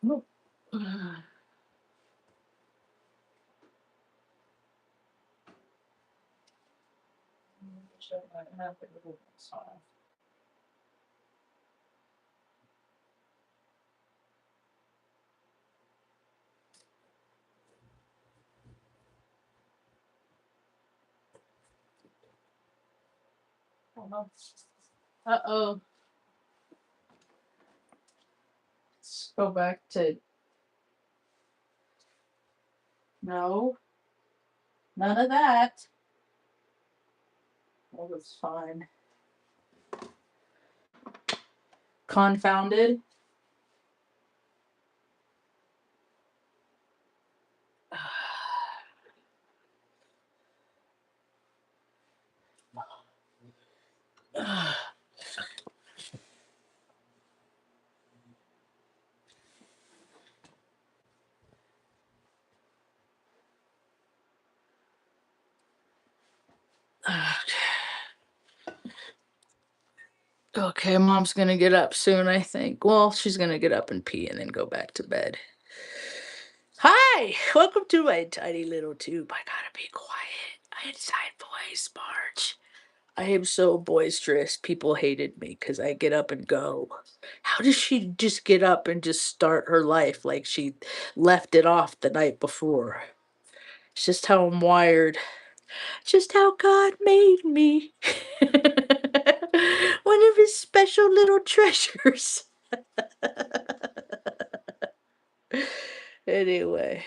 Nope. Uh-oh. Let's go back to... No. None of that. That was fine. Confounded. Okay, mom's gonna get up soon, I think. Well, she's gonna get up and pee and then go back to bed. Hi! Welcome to my tiny little tube. I gotta be quiet. I inside voice, Marge. I am so boisterous. People hated me because I get up and go. How does she just get up and just start her life like she left it off the night before? It's just how I'm wired. Just how God made me. One of his special little treasures. Anyway,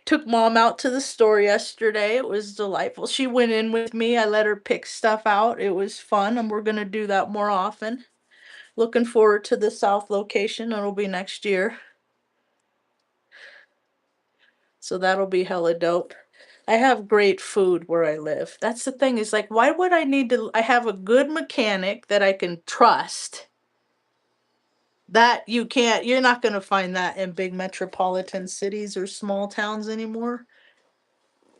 took mom out to the store yesterday. It was delightful. She went in with me. I let her pick stuff out. It was fun, and we're going to do that more often. Looking forward to the South location. It'll be next year. So that'll be hella dope. I have great food where I live. That's the thing, is like, why would I need to? I have a good mechanic that I can trust. That you're not going to find that in big metropolitan cities or small towns anymore.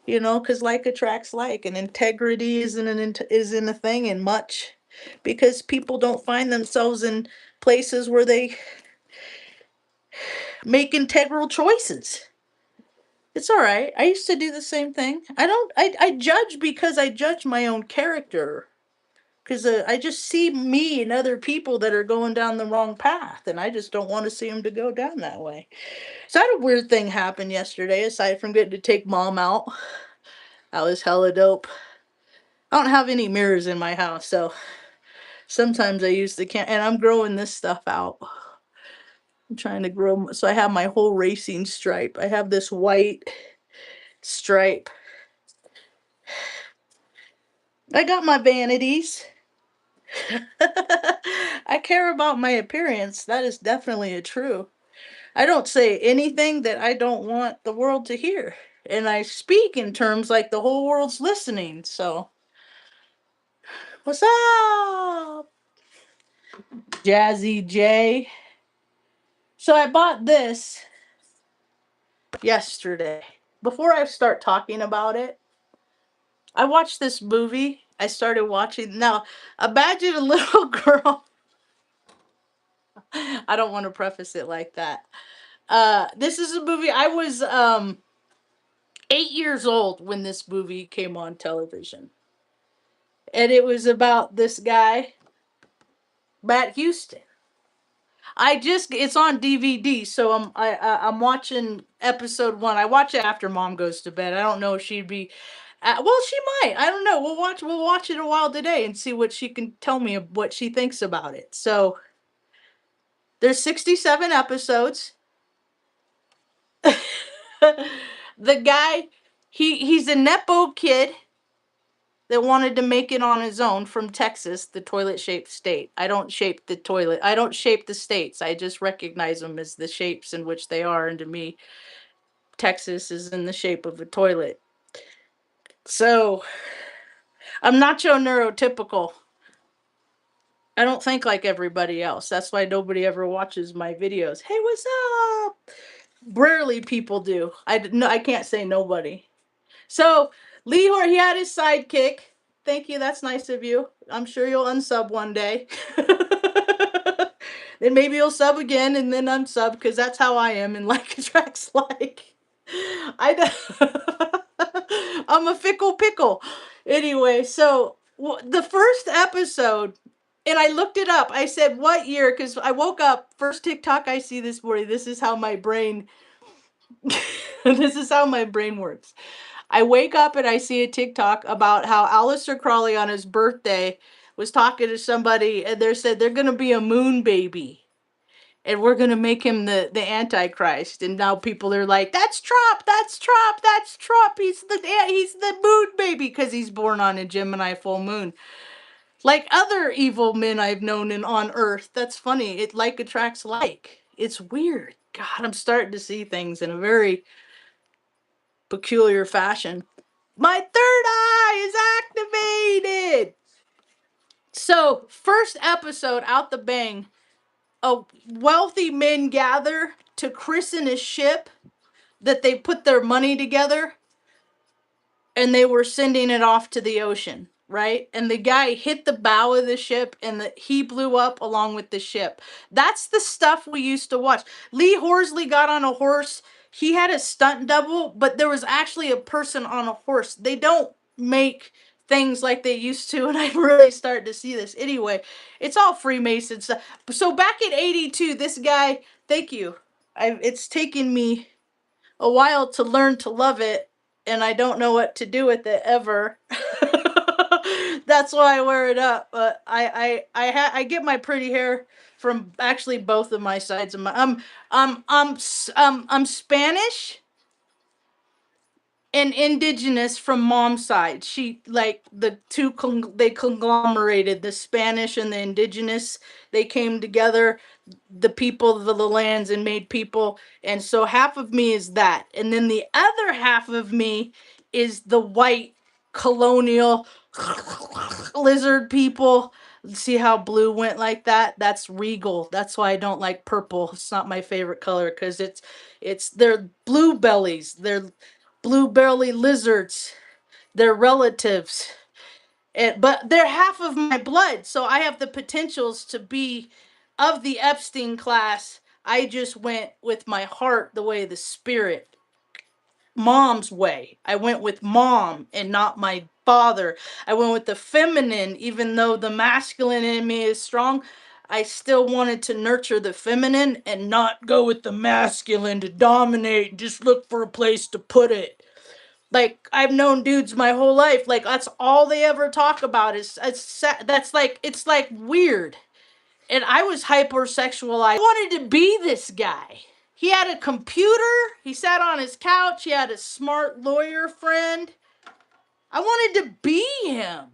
You know, because like attracts like, and integrity isn't a thing in much, because people don't find themselves in places where they make integral choices. It's all right. I used to do the same thing. I judge because I judge my own character. Because I just see me and other people that are going down the wrong path, and I just don't want to see them to go down that way. So I had a weird thing happen yesterday, aside from getting to take mom out. That was hella dope. I don't have any mirrors in my house, so sometimes I use the can, and I'm growing this stuff out. I'm trying to grow, so I have my whole racing stripe. I have this white stripe. I got my vanities. I care about my appearance. That is definitely a true. I don't say anything that I don't want the world to hear. And I speak in terms like the whole world's listening. So, what's up, Jazzy J? So, I bought this yesterday. Before I start talking about it, I watched this movie. I started watching. Now, imagine a little girl. I don't want to preface it like that. This is a movie. I was 8 years old when this movie came on television, and it was about this guy, Matt Houston. It's on DVD, so I'm watching episode one. I watch it after mom goes to bed. I don't know if she'd be, well, she might. I don't know. We'll watch it a while today and see what she can tell me of what she thinks about it. So there's 67 episodes. The guy, he's a nepo kid that wanted to make it on his own from Texas, the toilet shaped state. I don't shape the toilet. I don't shape the states. I just recognize them as the shapes in which they are. And to me, Texas is in the shape of a toilet. So I'm nacho neurotypical. I don't think like everybody else. That's why nobody ever watches my videos. Hey, what's up? Rarely people do. No, I can't say nobody. So Lehor, he had his sidekick. Thank you. That's nice of you. I'm sure you'll unsub one day. And maybe he'll sub again and then unsub because that's how I am and like attracts like. I'm a fickle pickle. Anyway, so the first episode, and I looked it up. I said, what year? Because I woke up, first TikTok I see this morning. This is how my brain, this is how my brain works. I wake up and I see a TikTok about how Aleister Crowley on his birthday was talking to somebody and they said they're going to be a moon baby and we're going to make him the Antichrist. And now people are like, that's Trump, that's Trump, that's Trump. He's the moon baby because he's born on a Gemini full moon. Like other evil men I've known on Earth. That's funny. It like attracts like. It's weird. God, I'm starting to see things in a very peculiar fashion. My third eye is activated. So, first episode out the bang, wealthy men gather to christen a ship that they put their money together and they were sending it off to the ocean, right? And the guy hit the bow of the ship and he blew up along with the ship. That's the stuff we used to watch. Lee Horsley got on a horse. He had a stunt double, but there was actually a person on a horse. They don't make things like they used to, and I'm really starting to see this. Anyway, it's all Freemason stuff. So back in 82, this guy, thank you. It's taken me a while to learn to love it, and I don't know what to do with it ever. That's why I wear it up. But I get my pretty hair from actually both of my sides of my I'm Spanish and indigenous from mom's side. She like the two they conglomerated the Spanish and the indigenous. They came together, the people of the lands, and made people. And so half of me is that, and then the other half of me is the white colonial lizard people. See how blue went like that? That's regal. That's why I don't like purple. It's not my favorite color because they're blue bellies. They're blue belly lizards. They're relatives. But they're half of my blood, so I have the potentials to be of the Epstein class. I just went with my heart the way the spirit, mom's way. I went with mom and not my father. I went with the feminine, even though the masculine in me is strong. I still wanted to nurture the feminine and not go with the masculine to dominate and just look for a place to put it. Like I've known dudes my whole life, like that's all they ever talk about is that's like it's like weird. And I was hypersexualized. I wanted to be this guy. He had a computer, he sat on his couch, he had a smart lawyer friend. I wanted to be him.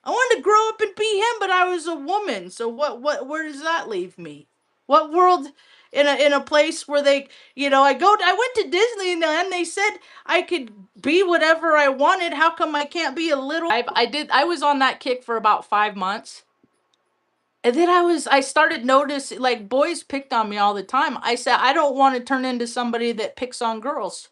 I wanted to grow up and be him, but I was a woman. So where does that leave me? What world in a place where they, I went to Disneyland, they said I could be whatever I wanted. How come I can't be a little I was on that kick for about 5 months. And then I started noticing like boys picked on me all the time. I said I don't want to turn into somebody that picks on girls.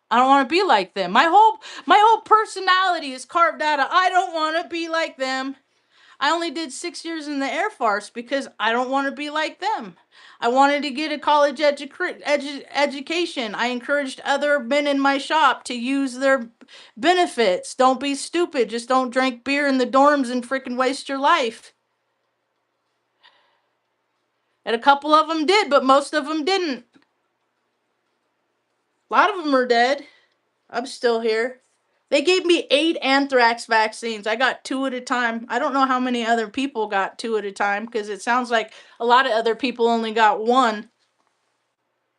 I don't want to be like them. My whole personality is carved out of I don't want to be like them. I only did 6 years in the Air Force because I don't want to be like them. I wanted to get a college education. I encouraged other men in my shop to use their benefits. Don't be stupid. Just don't drink beer in the dorms and freaking waste your life. And a couple of them did, but most of them didn't. A lot of them are dead. I'm still here. They gave me 8 anthrax vaccines. I got 2 at a time. I don't know how many other people got 2 at a time because it sounds like a lot of other people only got 1.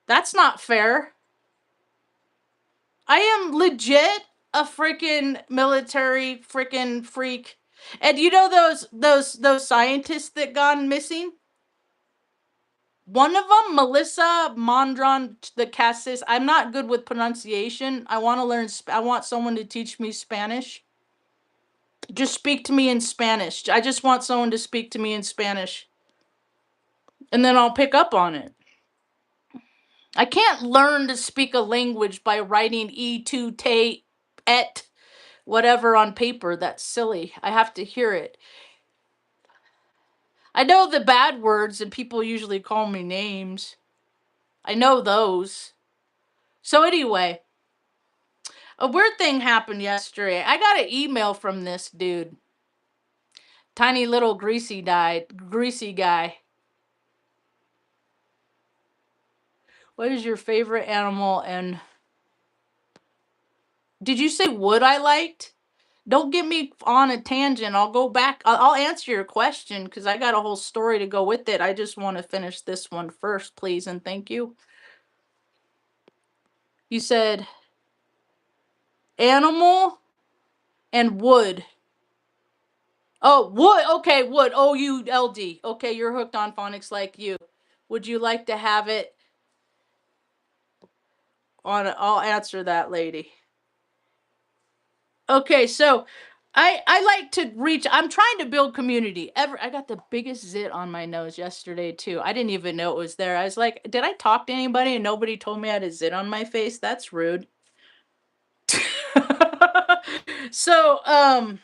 That's not fair. I am legit a freaking military freaking freak. And you know those scientists that gone missing? One of them, Melissa Mondron the Cassis. I'm not good with pronunciation. I want to learn. I want someone to teach me Spanish. Just speak to me in Spanish. I just want someone to speak to me in Spanish. And then I'll pick up on it. I can't learn to speak a language by writing e2 te et whatever on paper. That's silly. I have to hear it. I know the bad words, and people usually call me names. I know those. So anyway, a weird thing happened yesterday. I got an email from this dude. Tiny little greasy guy. What is your favorite animal? And did you say wood I liked? Don't get me on a tangent. I'll go back. I'll answer your question because I got a whole story to go with it. I just want to finish this one first, please, and thank you. You said animal and wood. Oh, wood. Okay, wood. OULD. Okay, you're hooked on phonics like you. Would you like to have it on? I'll answer that, lady. Okay, so I like to reach. I'm trying to build community. I got the biggest zit on my nose yesterday too. I didn't even know it was there. I was like, did I talk to anybody and nobody told me I had a zit on my face? That's rude. So I'm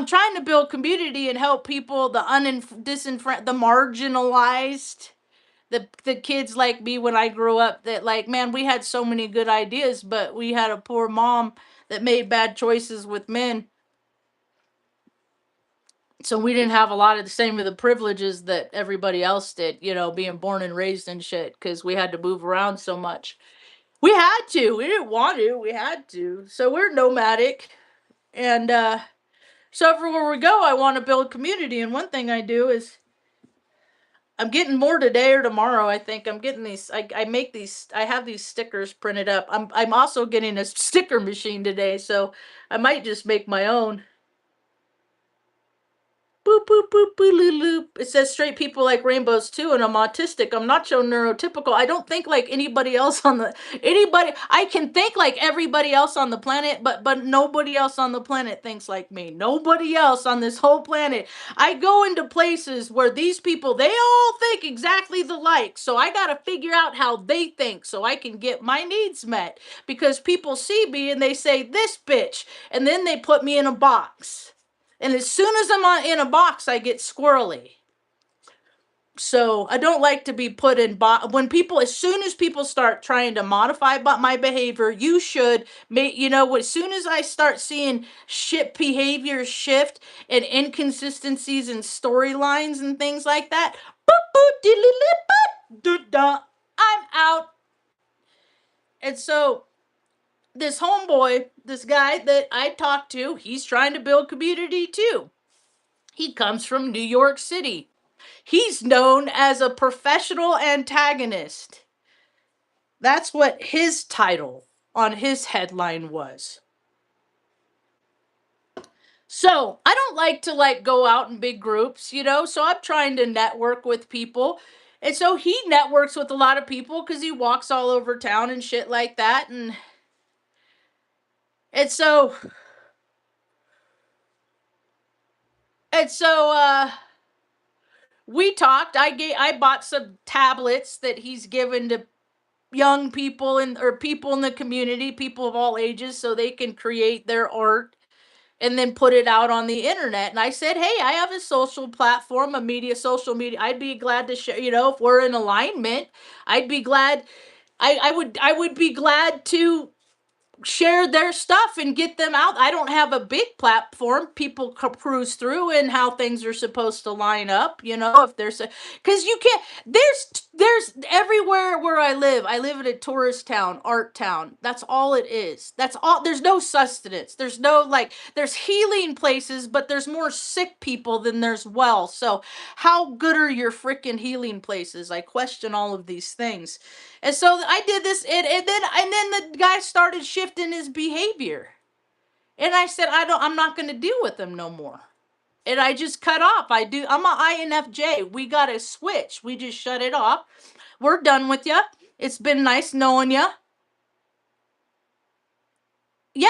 trying to build community and help people, the the marginalized, the kids like me when I grew up, that like, man, we had so many good ideas, but we had a poor mom that made bad choices with men. So we didn't have a lot of the same of the privileges that everybody else did, being born and raised and shit, because we had to move around so much. We had to. We didn't want to. We had to. So we're nomadic. And so everywhere we go, I want to build community. And one thing I do is I'm getting more today or tomorrow. I think I'm getting these. I make these. I have these stickers printed up. I'm also getting a sticker machine today, so I might just make my own. Boop boop boop boop loop loop. It says straight people like rainbows too, and I'm autistic. I'm not so neurotypical. I don't think like anybody else on the anybody. I can think like everybody else on the planet, but nobody else on the planet thinks like me. Nobody else on this whole planet. I go into places where these people, they all think exactly the like. So I gotta figure out how they think so I can get my needs met. Because people see me and they say this bitch, and then they put me in a box. And as soon as I'm in a box, I get squirrely. So I don't like to be put in when people, as soon as people start trying to modify my behavior, you should make, as soon as I start seeing behavior shift and inconsistencies in storylines and things like that, I'm out. And so this homeboy, this guy that I talked to, he's trying to build community too. He comes from New York City. He's known as a professional antagonist. That's what his title on his headline was. So I don't like to go out in big groups, so I'm trying to network with people. And so he networks with a lot of people because he walks all over town and shit like that. And so we talked. I bought some tablets that he's given to young people or people in the community, people of all ages, so they can create their art and then put it out on the internet. And I said, hey, I have a social platform, social media. I'd be glad to share, if we're in alignment, I'd be glad. I would be glad to share their stuff and get them out. I don't have a big platform people cruise through and how things are supposed to line up, if there's because you can't, there's everywhere where I live in a tourist town, art town. That's all it is. That's all. There's no sustenance. There's no there's healing places, but there's more sick people than there's well. So how good are your freaking healing places? I question all of these things. And so I did this, and then the guy started shifting his behavior. And I said, I'm not going to deal with him no more. And I just cut off. I'm a INFJ. We got to switch. We just shut it off. We're done with you. It's been nice knowing you. Yeah,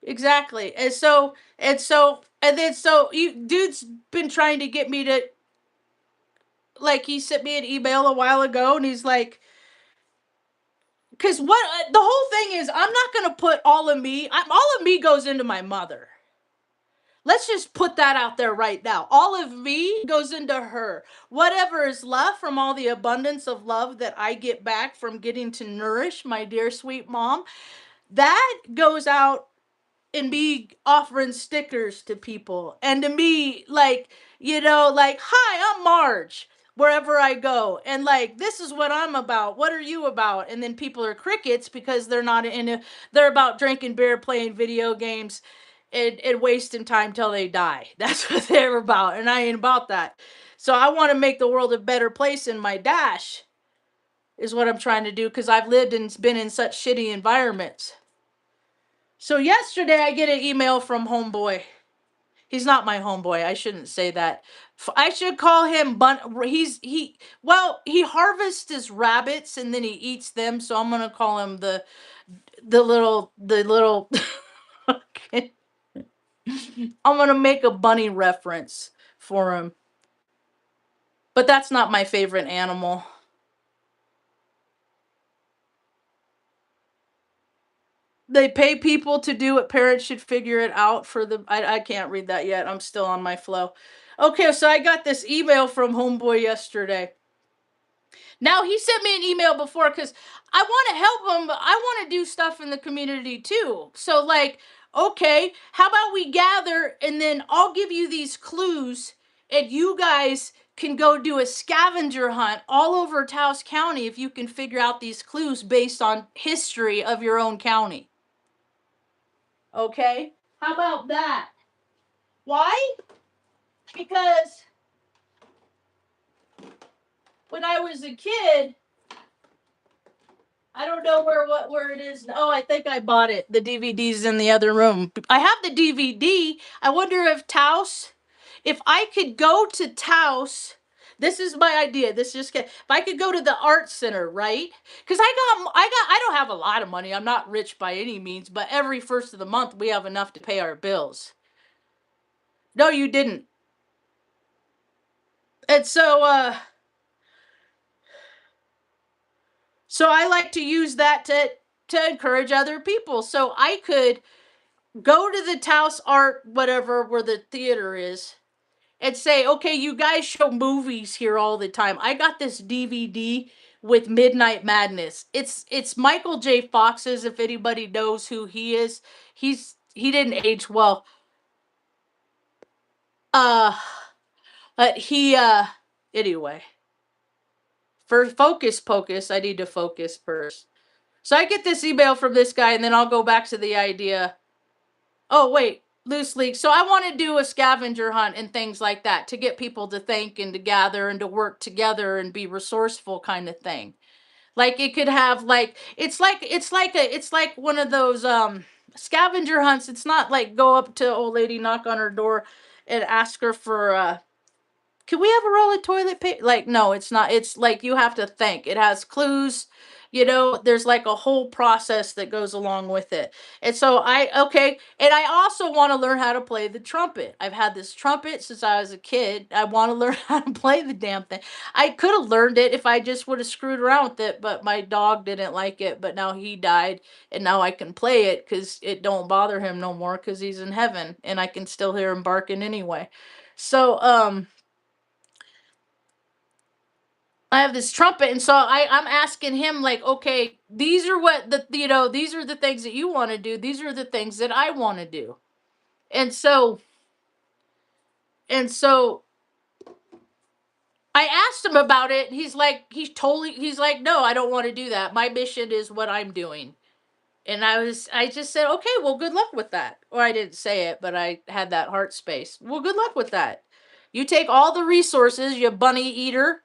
exactly. You dude's been trying to get me to, he sent me an email a while ago, and he's like, because what the whole thing is, I'm not going to put all of me goes into my mother. Let's just put that out there right now. All of me goes into her. Whatever is left from all the abundance of love that I get back from getting to nourish my dear sweet mom, that goes out and me offering stickers to people, and to me, like, like, hi, I'm Marge, wherever I go, and like, this is what I'm about, what are you about? And then people are crickets because they're not they're about drinking beer, playing video games, and wasting time till they die. That's what they're about, and I ain't about that. So I want to make the world a better place, in my dash is what I'm trying to do, because I've lived and been in such shitty environments. So yesterday I get an email from homeboy. He's not my homeboy. I shouldn't say that. I should call him he harvests his rabbits and then he eats them, so I'm going to call him the little I'm going to make a bunny reference for him. But that's not my favorite animal. They pay people to do it. Parents should figure it out for the. I can't read that yet. I'm still on my flow. Okay, so I got this email from homeboy yesterday. Now, he sent me an email before because I want to help him, but I want to do stuff in the community too. So, like, okay, how about we gather and then I'll give you these clues and you guys can go do a scavenger hunt all over Taos County if you can figure out these clues based on history of your own county. Okay? How about that? Why? Because when I was a kid, I don't know where it is. Oh, I think I bought it. The DVD's in the other room. I have the DVD. I wonder if I could go to Taos. This is my idea. If I could go to the art center, right? Because I don't have a lot of money. I'm not rich by any means, but every first of the month we have enough to pay our bills. No, you didn't. And so I like to use that to encourage other people. So I could go to the Taos Art, whatever, where the theater is, and say, okay, you guys show movies here all the time. I got this DVD with Midnight Madness. It's Michael J. Fox's, if anybody knows who he is. He didn't age well. Uh but he anyway. For Focus Pocus, I need to focus first. So I get this email from this guy, and then I'll go back to the idea. Oh, wait, loose leak. So I want to do a scavenger hunt and things like that to get people to think and to gather and to work together and be resourceful, kind of thing. Like, it could have, like, it's like one of those scavenger hunts. It's not like go up to old lady, knock on her door and ask her for can we have a roll of toilet paper? Like, no, it's not. It's like you have to think. It has clues. There's like a whole process that goes along with it. And so okay. And I also want to learn how to play the trumpet. I've had this trumpet since I was a kid. I want to learn how to play the damn thing. I could have learned it if I just would have screwed around with it, but my dog didn't like it. But now he died, and now I can play it because it don't bother him no more because he's in heaven, and I can still hear him barking anyway. So, I have this trumpet, and so I'm asking him, like, okay, these are these are the things that you want to do. These are the things that I want to do. And so I asked him about it, and he's like, no, I don't want to do that. My mission is what I'm doing. And I just said, okay, well, good luck with that. Or I didn't say it, but I had that heart space. Well, good luck with that. You take all the resources, you bunny eater,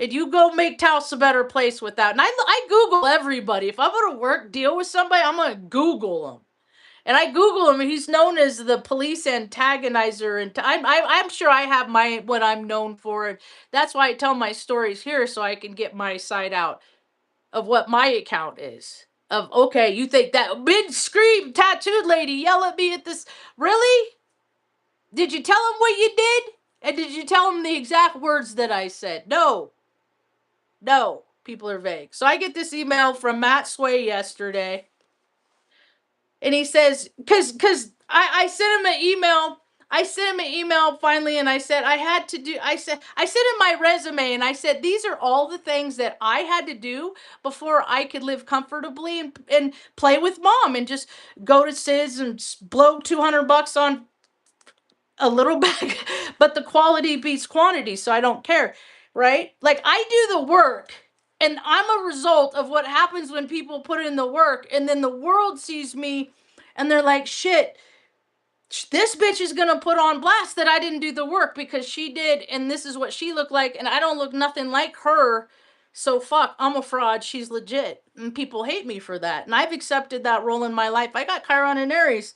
and you go make Taos a better place with that. And I Google everybody. If I'm going to deal with somebody, I'm going to Google them. And I Google him, and he's known as the police antagonizer. And I'm sure I have what I'm known for. And that's why I tell my stories here, so I can get my side out of what my account is. Of, okay, you think that mid scream tattooed lady yell at me at this? Really? Did you tell him what you did? And did you tell him the exact words that I said? No. No, people are vague. So I get this email from Matt Sway yesterday. And he says, because I sent him an email. I sent him an email finally, and I said I said in my resume, and I said these are all the things that I had to do before I could live comfortably and play with mom and just go to Sis and blow $200 on a little bag, but the quality beats quantity, so I don't care, right? Like I do the work. And I'm a result of what happens when people put in the work, and then the world sees me and they're like, shit, this bitch is gonna put on blast that I didn't do the work because she did, and this is what she looked like, and I don't look nothing like her. So fuck, I'm a fraud. She's legit, and people hate me for that. And I've accepted that role in my life. I got Chiron and Aries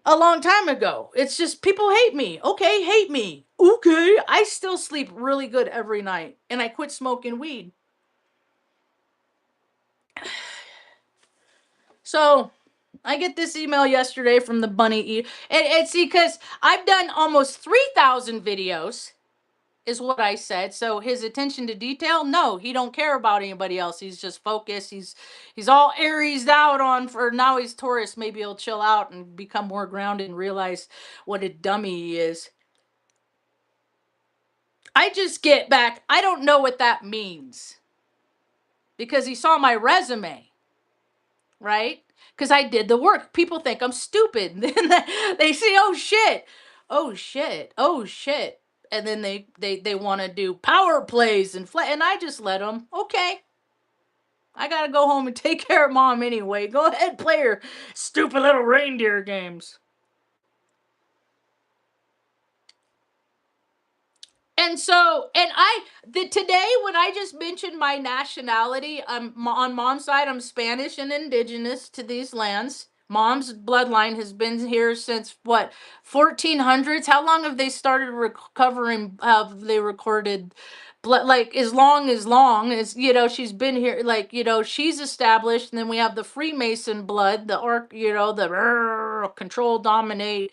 a long time ago. It's just people hate me. Okay, hate me. Okay, I still sleep really good every night, and I quit smoking weed. So I get this email yesterday from the bunny. And see, because I've done almost 3,000 videos, is what I said. So his attention to detail, no, he don't care about anybody else. He's just focused. He's all Aries out on, for now he's Taurus. Maybe he'll chill out and become more grounded and realize what a dummy he is. I just get back, I don't know what that means. Because he saw my resume, right? Because I did the work. People think I'm stupid. Then they say, oh shit, oh shit, oh shit. And then they want to do power plays and I just let them. Okay, I gotta go home and take care of mom anyway. Go ahead, play your stupid little reindeer games. And so, today when I just mentioned my nationality, on mom's side, I'm Spanish and indigenous to these lands. Mom's bloodline has been here since what, 1400s? How long have they started recovering? Have they recorded blood? Like as long as she's been here. Like she's established, and then we have the Freemason blood, the the control, dominate,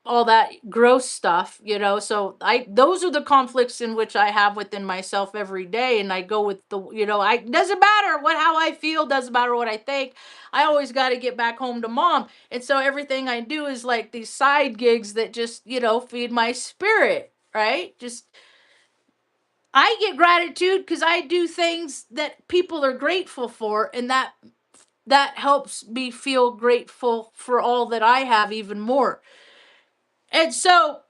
all that gross stuff, so those are the conflicts in which I have within myself every day, and I go with the, I doesn't matter how I feel, doesn't matter what I think. I always got to get back home to mom, and so everything I do is like these side gigs that just feed my spirit, right? Just I get gratitude because I do things that people are grateful for, and that helps me feel grateful for all that I have even more. And so,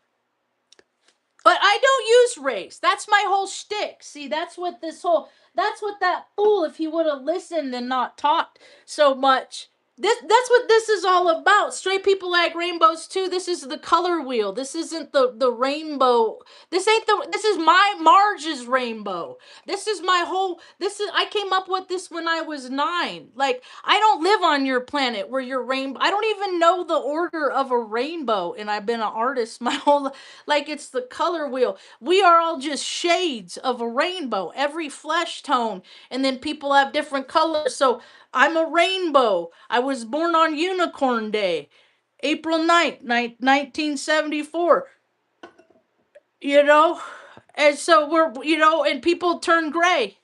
but I don't use race. That's my whole shtick. See, that's what that fool, if he would have listened and not talked so much. That's what this is all about. Straight people like rainbows too. This is the color wheel. This isn't the rainbow. This is my Marge's rainbow. This is my whole, I came up with this when I was 9. Like, I don't live on your planet where your rainbow, I don't even know the order of a rainbow, and I've been an artist my whole, like, it's the color wheel. We are all just shades of a rainbow, every flesh tone, and then people have different colors. So I'm a rainbow. I was born on Unicorn Day, April 9th, 1974. And so and people turn gray.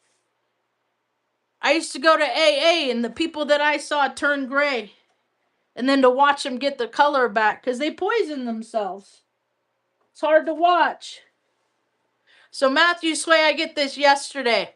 I used to go to AA, and the people that I saw turned gray. And then to watch them get the color back, because they poison themselves. It's hard to watch. So Matthew Sway, I get this yesterday.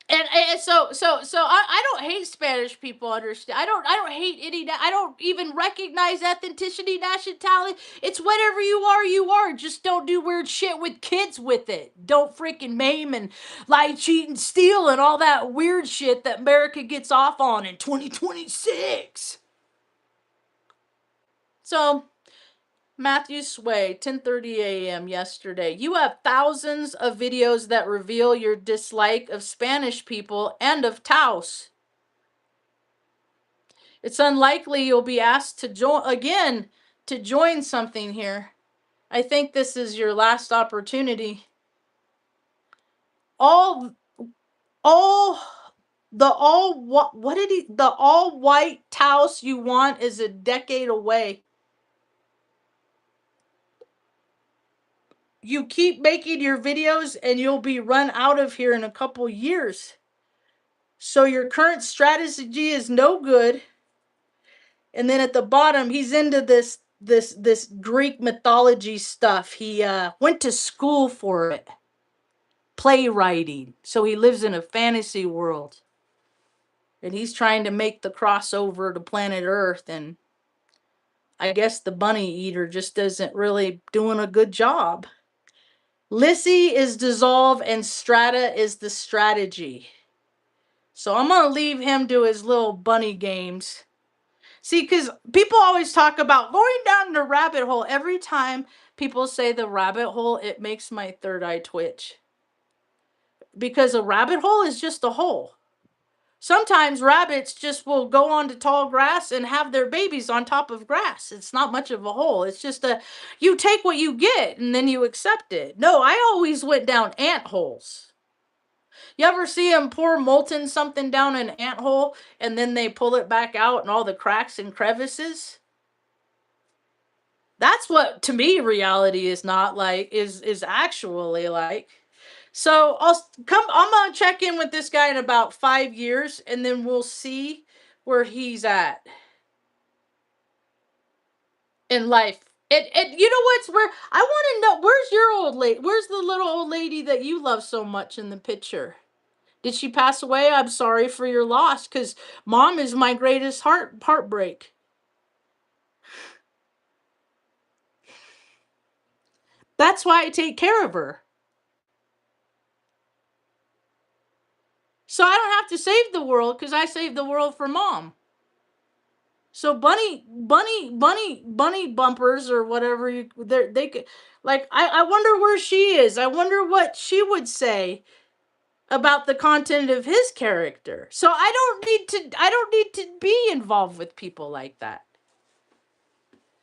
And so I don't hate Spanish people. Understand? I don't hate any. I don't even recognize ethnicity, nationality. It's whatever you are, you are. Just don't do weird shit with kids with it. Don't freaking maim and lie, cheat, and steal and all that weird shit that America gets off on in 2026. So Matthew Sway, 10:30 a.m. yesterday. You have thousands of videos that reveal your dislike of Spanish people and of Taos. It's unlikely you'll be asked to join something here. I think this is your last opportunity. All the all white Taos you want is a decade away. You keep making your videos and you'll be run out of here in a couple years. So your current strategy is no good. And then at the bottom, he's into this Greek mythology stuff. He went to school for it, playwriting. So he lives in a fantasy world, and he's trying to make the crossover to planet Earth. And I guess the bunny eater just isn't really doing a good job. Lissy is dissolve, and strata is the strategy. So I'm gonna leave him to his little bunny games. See, because people always talk about going down the rabbit hole. Every time people say the rabbit hole, it makes my third eye twitch. Because a rabbit hole is just a hole. Sometimes rabbits just will go onto tall grass and have their babies on top of grass. It's not much of a hole. It's just you take what you get and then you accept it. No, I always went down ant holes. You ever see them pour molten something down an ant hole and then they pull it back out and all the cracks and crevices? That's what to me reality is not like is actually like. So I'm gonna check in with this guy in about 5 years and then we'll see where he's at in life. And you know what's where I want to know, where's your old lady? Where's the little old lady that you love so much in the picture? Did she pass away? I'm sorry for your loss, because mom is my greatest heartbreak. That's why I take care of her. So I don't have to save the world because I saved the world for mom. So bunny bumpers or whatever they could, like I wonder where she is. I wonder what she would say about the content of his character. So I don't need to be involved with people like that.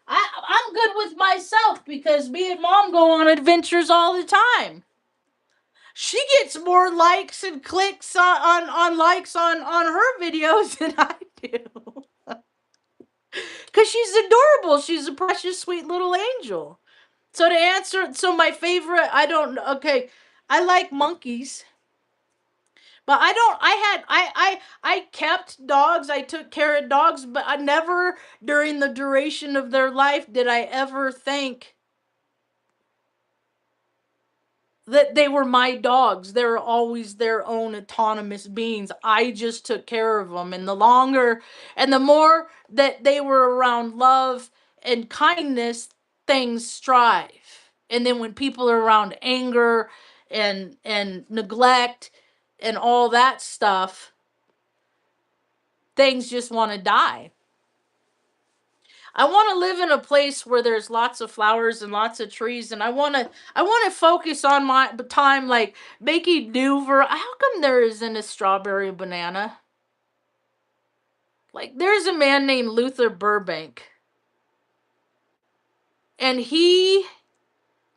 I'm good with myself because me and mom go on adventures all the time. She gets more likes and clicks on likes on her videos than I do. Because she's adorable. She's a precious, sweet little angel. So to answer, so my favorite, I don't, okay, I like monkeys. But I don't. I kept dogs. I took care of dogs, but I never, during the duration of their life, did I ever think that they were my dogs. They're always their own autonomous beings. I just took care of them, and the longer and the more that they were around love and kindness, things strive. And then when people are around anger and neglect and all that stuff, things just want to die. I want to live in a place where there's lots of flowers and lots of trees, and I want to focus on my time, like making new. How come there isn't a strawberry banana? Like there's a man named Luther Burbank, and he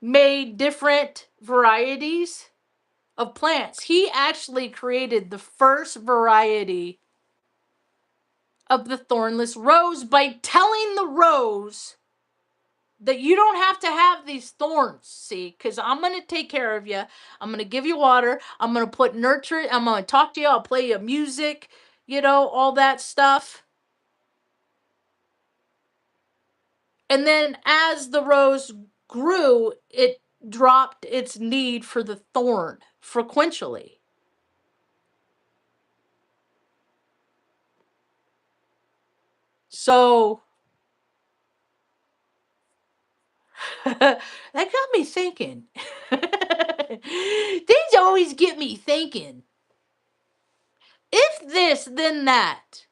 made different varieties of plants. He actually created the first variety of the thornless rose by telling the rose that you don't have to have these thorns, see, because I'm going to take care of you. I'm going to give you water. I'm going to put nurture. I'm going to talk to you. I'll play you music, all that stuff. And then as the rose grew, it dropped its need for the thorn frequentially. So that got me thinking. Things always get me thinking. If this, then that.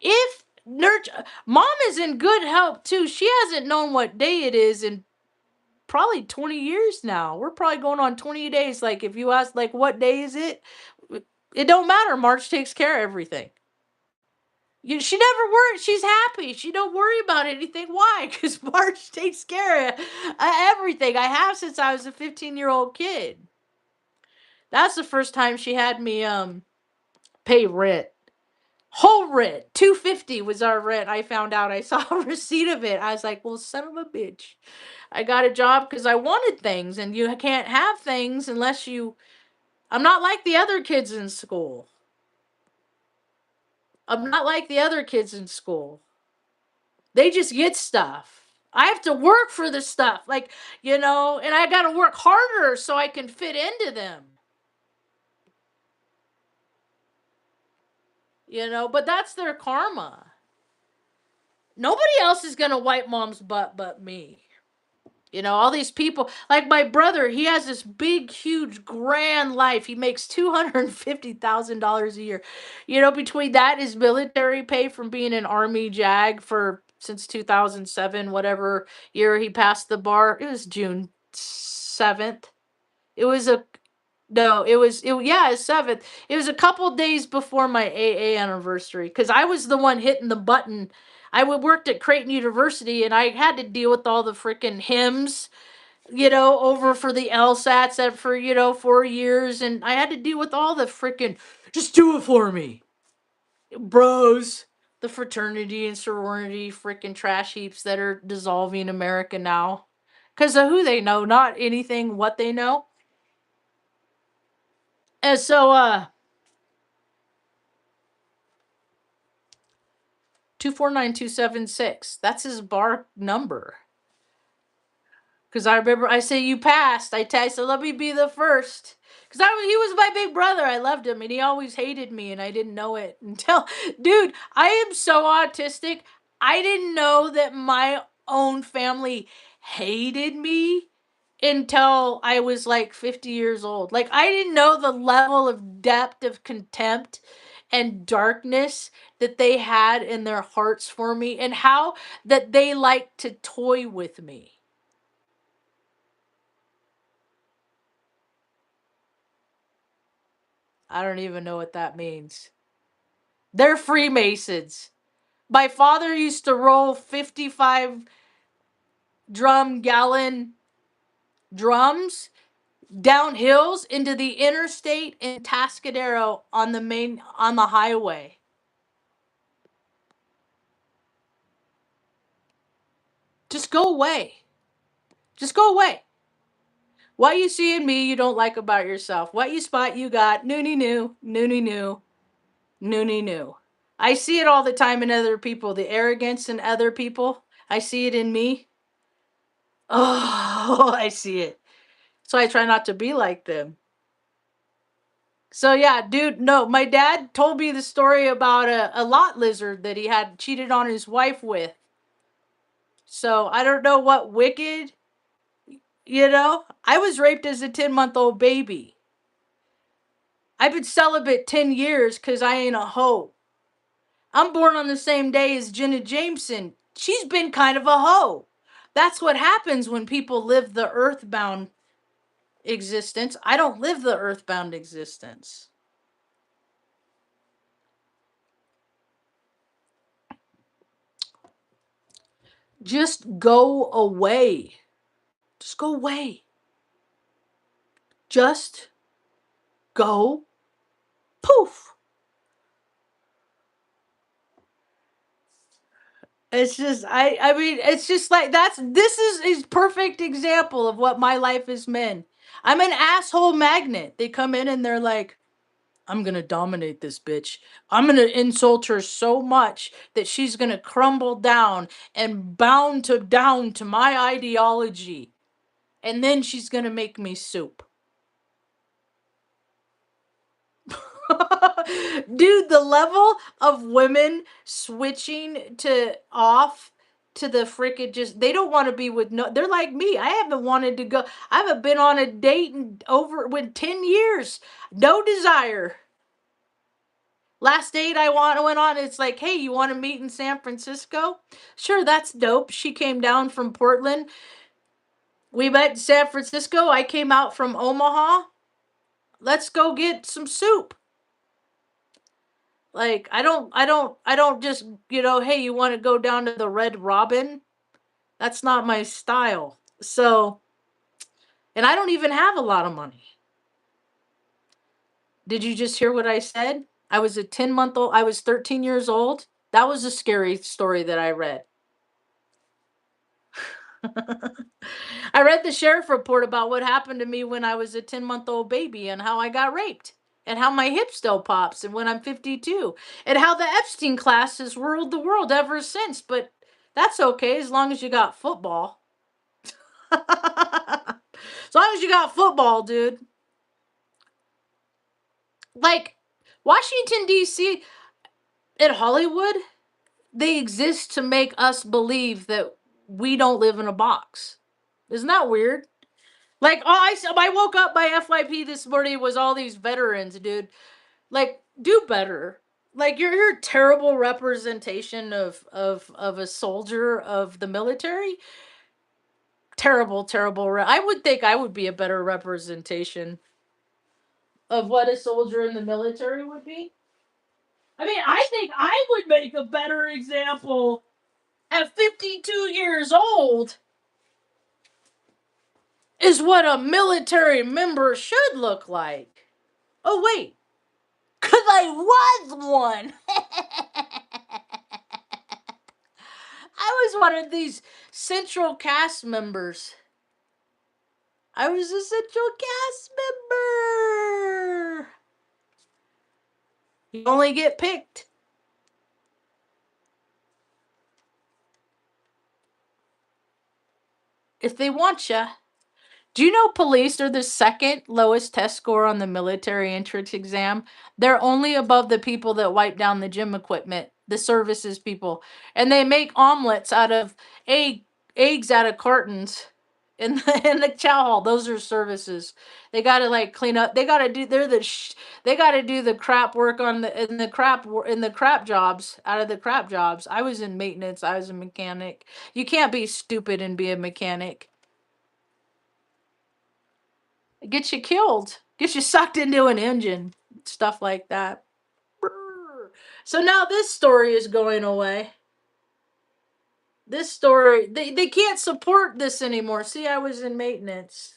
If nurture, mom is in good health too. She hasn't known what day it is in probably 20 years now. We're probably going on 20 days. Like if you ask, like, what day is it? It don't matter. Marge takes care of everything. She never worries. She's happy. She don't worry about anything. Why? Because Marge takes care of everything. I have since I was a 15-year-old kid. That's the first time she had me pay rent. Whole rent, $250 was our rent. I found out. I saw a receipt of it. I was like, well, son of a bitch. I got a job because I wanted things, and you can't have things unless you. I'm not like the other kids in school. I'm not like the other kids in school. They just get stuff. I have to work for the stuff, like, and I got to work harder so I can fit into them. But that's their karma. Nobody else is going to wipe mom's butt but me. All these people, like my brother, he has this big, huge, grand life. He makes $250,000 a year. Between that, his military pay from being an Army JAG for since 2007, whatever year he passed the bar. It was June 7th. It was a no, yeah, it's 7th. It was a couple days before my AA anniversary because I was the one hitting the button. Worked at Creighton University and I had to deal with all the freaking hymns, over for the LSATs that for, 4 years. And I had to deal with all the freaking, just do it for me, bros. The fraternity and sorority freaking trash heaps that are dissolving America now. Because of who they know, not anything what they know. And so, 249276. That's his bar number. Because I remember I say you passed. I said, let me be the first. Because he was my big brother. I loved him and he always hated me and I didn't know it until, dude, I am so autistic. I didn't know that my own family hated me until I was like 50 years old. Like, I didn't know the level of depth of contempt and darkness that they had in their hearts for me and how that they liked to toy with me. I don't even know what that means. They're Freemasons. My father used to roll 55 gallon drums down hills into the interstate in Tascadero on the highway. Just go away. Just go away. What you see in me you don't like about yourself. What you spot you got. Noonie new. Noonie new. Noonie new. I see it all the time in other people. The arrogance in other people. I see it in me. Oh, I see it. So I try not to be like them. So yeah, dude, no, my dad told me the story about a lot lizard that he had cheated on his wife with. So I don't know what wicked, I was raped as a 10-month-old baby. I've been celibate 10 years because I ain't a hoe. I'm born on the same day as Jenna Jameson. She's been kind of a hoe. That's what happens when people live the earthbound existence. I don't live the earthbound existence. Just go away. Just go away. Just go poof. It's just I mean it's just like this is a perfect example of what my life has been. I'm an asshole magnet. They come in and they're like, I'm gonna dominate this bitch. I'm gonna insult her so much that she's gonna crumble down and bound to down to my ideology. And then she's gonna make me soup. Dude, the level of women switching to off to the freaking just they don't want to be with no they're like me. I haven't wanted to go. I haven't been on a date in over with 10 years. No desire. Last date went on, it's like, hey, you want to meet in San Francisco? Sure, that's dope. She came down from Portland. We met in San Francisco. I came out from Omaha. Let's go get some soup. Like I don't just, hey, you want to go down to the Red Robin? That's not my style. So, and I don't even have a lot of money. Did you just hear what I said? I was a 10-month-old, I was 13 years old. That was a scary story that I read. I read the sheriff report about what happened to me when I was a 10-month-old baby and how I got raped and how my hip still pops and when I'm 52 and how the Epstein class has ruled the world ever since. But That's okay as long as you got football. As long as you got football, dude. Like, Washington, D.C. and Hollywood, they exist to make us believe that we don't live in a box. Isn't that weird? Like, I woke up, my FYP this morning was all these veterans, dude. Like, do better. Like, you're a terrible representation of a soldier of the military. Terrible, terrible. I would think I would be a better representation of what a soldier in the military would be. I mean, I think I would make a better example at 52 years old is what a military member should look like. Oh, wait. Because I was one. I was one of these central cast members. I was a central cast member. You only get picked if they want you. Do you know police are the second lowest test score on the military entrance exam? They're only above the people that wipe down the gym equipment, the services people. And they make omelets out of eggs out of cartons in the chow hall. Those are services. They got to like clean up. They got to do they got to do the crap work on the crap jobs out of the crap jobs. I was in maintenance, I was a mechanic. You can't be stupid and be a mechanic. It gets you killed. Gets you sucked into an engine. Stuff like that. So now this story is going away. This story, they can't support this anymore. See, I was in maintenance.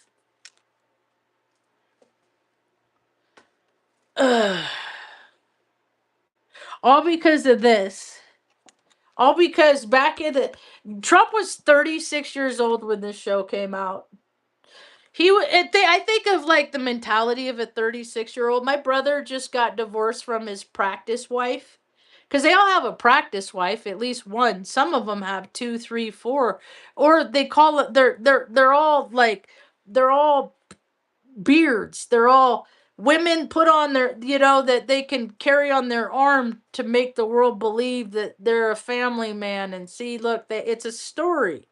Ugh. All because of this. All because back in the Trump was 36 years old when this show came out. I think of like the mentality of a 36-year-old. My brother just got divorced from his practice wife. Because they all have a practice wife, at least one. Some of them have two, three, four, or they call it. They're all like they're all beards. They're all women put on their that they can carry on their arm to make the world believe that they're a family man. And see, look, it's a story.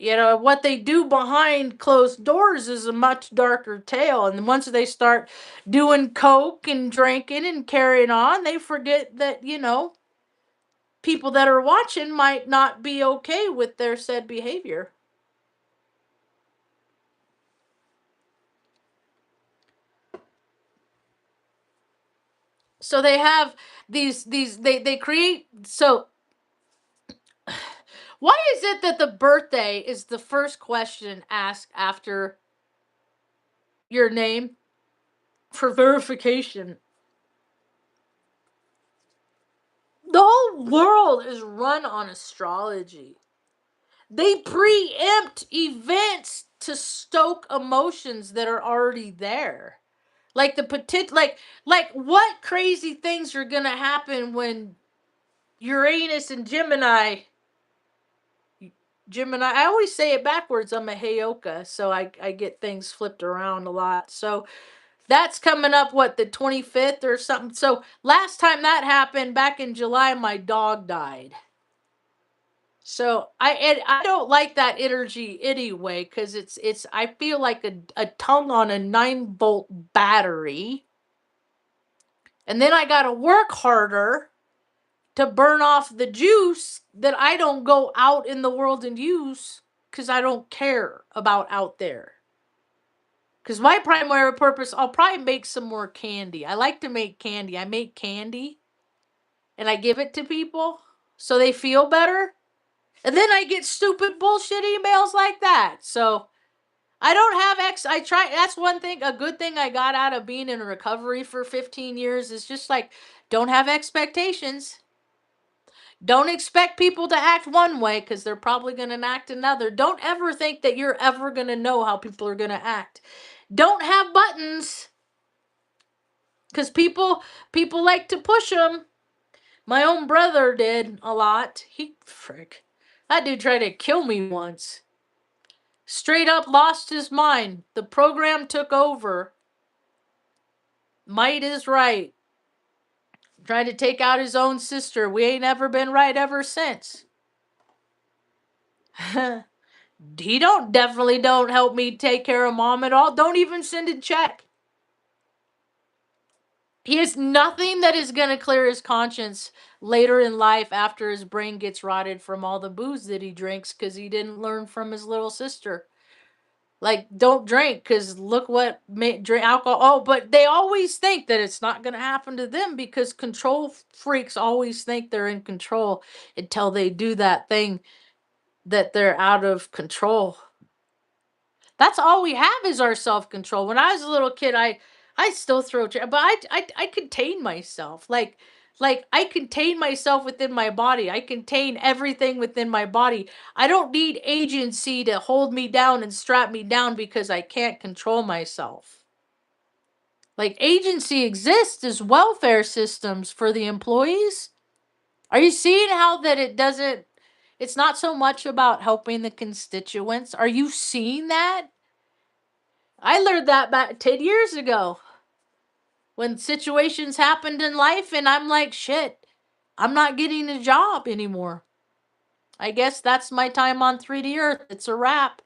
What they do behind closed doors is a much darker tale. And once they start doing coke and drinking and carrying on, they forget that people that are watching might not be okay with their said behavior. So they have they create. So why is it that the birthday is the first question asked after your name for verification? The whole world is run on astrology. They preempt events to stoke emotions that are already there. Like the potential, like what crazy things are gonna happen when Uranus and Gemini. I always say it backwards. I'm a Heyoka, so I get things flipped around a lot. So that's coming up, what, the 25th or something. So last time that happened back in July, my dog died. So I don't like that energy anyway, because it's I feel like a tongue on a 9-volt battery, and then I gotta work harder to burn off the juice that I don't go out in the world and use because I don't care about out there. Because my primary purpose, I'll probably make some more candy. I like to make candy. I make candy and I give it to people so they feel better. And then I get stupid bullshit emails like that. So I don't have I try. That's one thing, a good thing I got out of being in recovery for 15 years is just like, don't have expectations. Don't expect people to act one way because they're probably going to act another. Don't ever think that you're ever going to know how people are going to act. Don't have buttons because people like to push them. My own brother did a lot. Frick. That dude tried to kill me once. Straight up lost his mind. The program took over. Might is right. Tried to take out his own sister. We ain't ever been right ever since. He definitely don't help me take care of mom at all. Don't even send a check. He has nothing that is going to clear his conscience later in life after his brain gets rotted from all the booze that he drinks because he didn't learn from his little sister. Like, don't drink because look what drink alcohol. Oh, but they always think that it's not going to happen to them because control freaks always think they're in control until they do that thing that they're out of control. That's all we have is our self-control. When I was a little kid, I still throw, but I contain myself. Like I contain myself within my body. I contain everything within my body. I don't need agency to hold me down and strap me down because I can't control myself. Like agency exists as welfare systems for the employees. Are you seeing how that it doesn't? It's not so much about helping the constituents. Are you seeing that? I learned that back 10 years ago when situations happened in life, and I'm like, shit, I'm not getting a job anymore. I guess that's my time on 3D Earth. It's a wrap.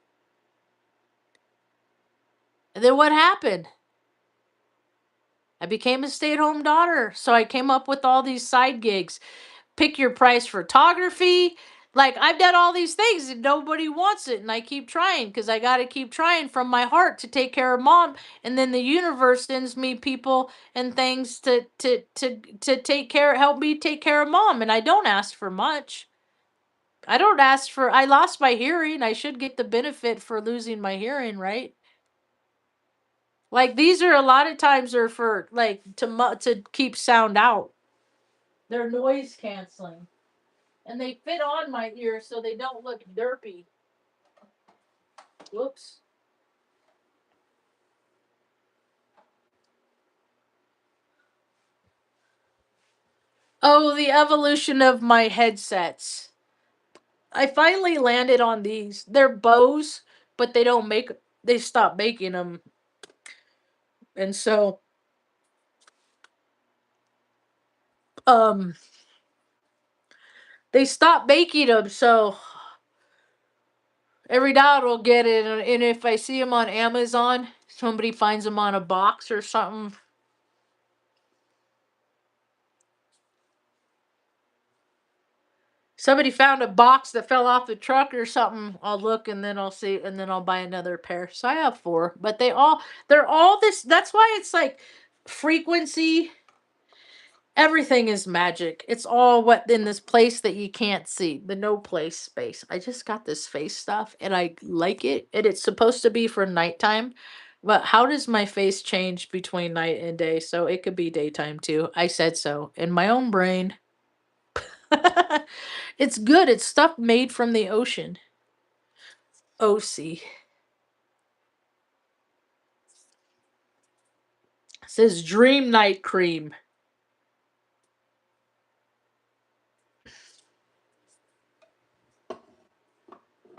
And then what happened? I became a stay-at-home daughter, so I came up with all these side gigs. Pick your price photography. Like, I've done all these things and nobody wants it, and I keep trying because I got to keep trying from my heart to take care of mom, and then the universe sends me people and things to take care, help me take care of mom, and I don't ask for much. I lost my hearing. I should get the benefit for losing my hearing, right? Like, these are a lot of times are for like to keep sound out. They're noise canceling. And they fit on my ear so they don't look derpy. Whoops. Oh, the evolution of my headsets. I finally landed on these. They're Bose, but they stopped making them. And so um they stopped making them, so every now and will get it, and if I see them on Amazon, somebody finds them on a box or something. Somebody found a box that fell off the truck or something, I'll look and then I'll see and then I'll buy another pair. So I have 4, but they're all this. That's why it's like frequency. Everything is magic. It's all what in this place that you can't see, the no place space. I just got this face stuff and I like it, and it's supposed to be for nighttime. But how does my face change between night and day? So it could be daytime too. I said so in my own brain. It's good. It's stuff made from the ocean. OC. It says Dream Night Cream.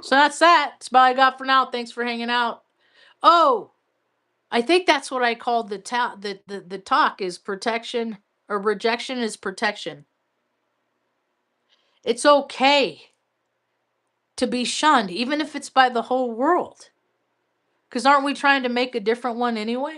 So that's that. That's all I got for now. Thanks for hanging out. Oh, I think that's what I called the talk is protection, or rejection is protection. It's okay to be shunned, even if it's by the whole world. Because aren't we trying to make a different one anyway?